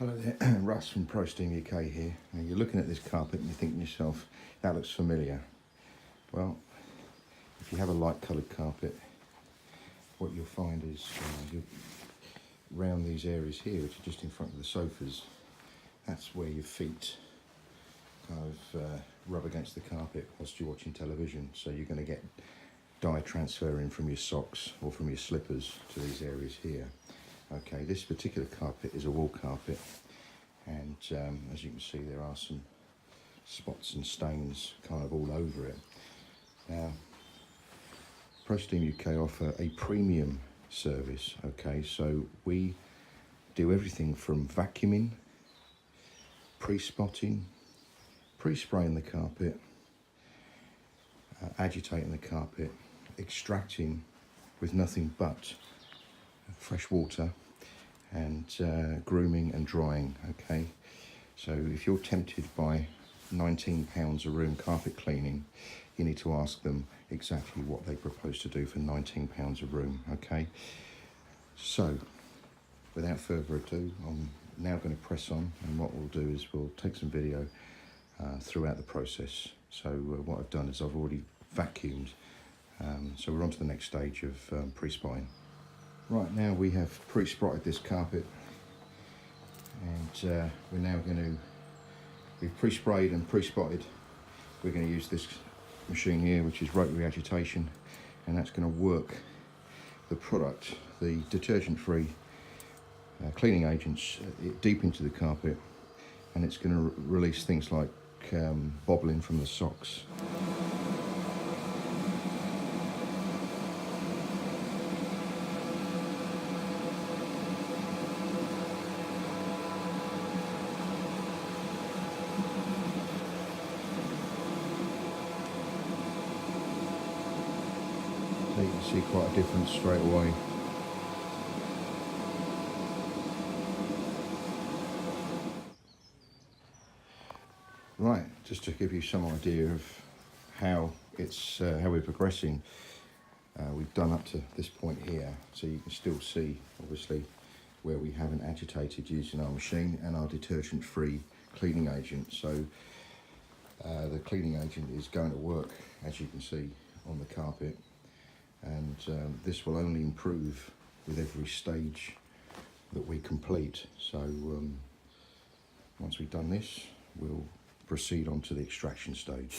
Hello there, Russ from ProSteamUK here. Now you're looking at this carpet and you're thinking to yourself, that looks familiar. Well, if you have a light coloured carpet, what you'll find is around these areas here, which are just in front of the sofas, that's where your feet kind of rub against the carpet whilst you're watching television. So you're going to get dye transferring from your socks or from your slippers to these areas here. Okay, this particular carpet is a wool carpet, and as you can see, there are some spots and stains kind of all over it. Now, ProSteamUK offer a premium service. Okay, so we do everything from vacuuming, pre-spotting, pre-spraying the carpet, agitating the carpet, extracting with nothing but fresh water, and grooming and drying. Okay, so if you're tempted by £19 a room carpet cleaning, you need to ask them exactly what they propose to do for £19 a room. Okay, so without further ado, I'm now going to press on, and what we'll do is we'll take some video throughout the process. So what I've done is I've already vacuumed, so we're on to the next stage of pre-spotting. Right, now we have pre-spotted this carpet, and we're now going to, we've pre-sprayed and pre-spotted. We're going to use this machine here, which is rotary agitation, and that's going to work the product, the detergent-free cleaning agents, deep into the carpet, and it's going to release things like bobbling from the socks. So you can see quite a difference straight away. Right, just to give you some idea of how we're progressing, we've done up to this point here, so you can still see obviously where we haven't agitated using our machine and our detergent-free cleaning agent. So the cleaning agent is going to work, as you can see, on the carpet, and this will only improve with every stage that we complete. So once we've done this, we'll proceed on to the extraction stage.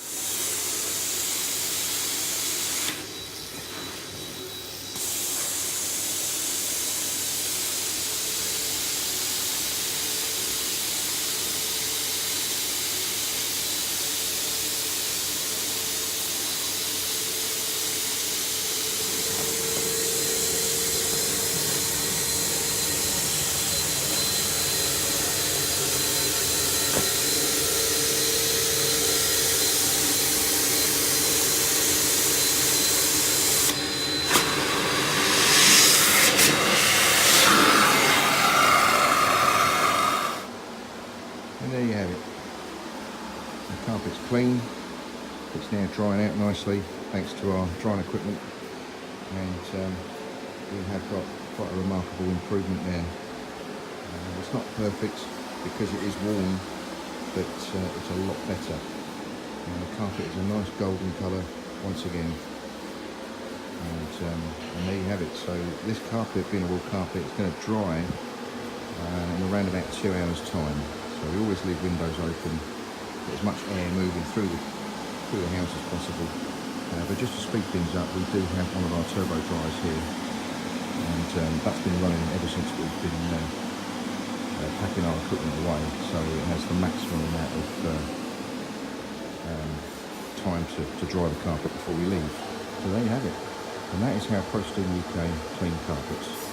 And there you have it. The carpet's clean. It's now drying out nicely thanks to our drying equipment, and we have got quite a remarkable improvement there. It's not perfect because it is worn, but it's a lot better. The carpet is a nice golden colour once again, and there you have it. So this carpet, being a wool carpet, is going to dry in around about 2 hours time. So we always leave windows open, get as much air moving through the house as possible. But just to speed things up, we do have one of our turbo dryers here, and that's been running ever since we've been packing our equipment away. So it has the maximum amount of time to dry the carpet before we leave. So there you have it. And that is how ProSteamUK clean carpets.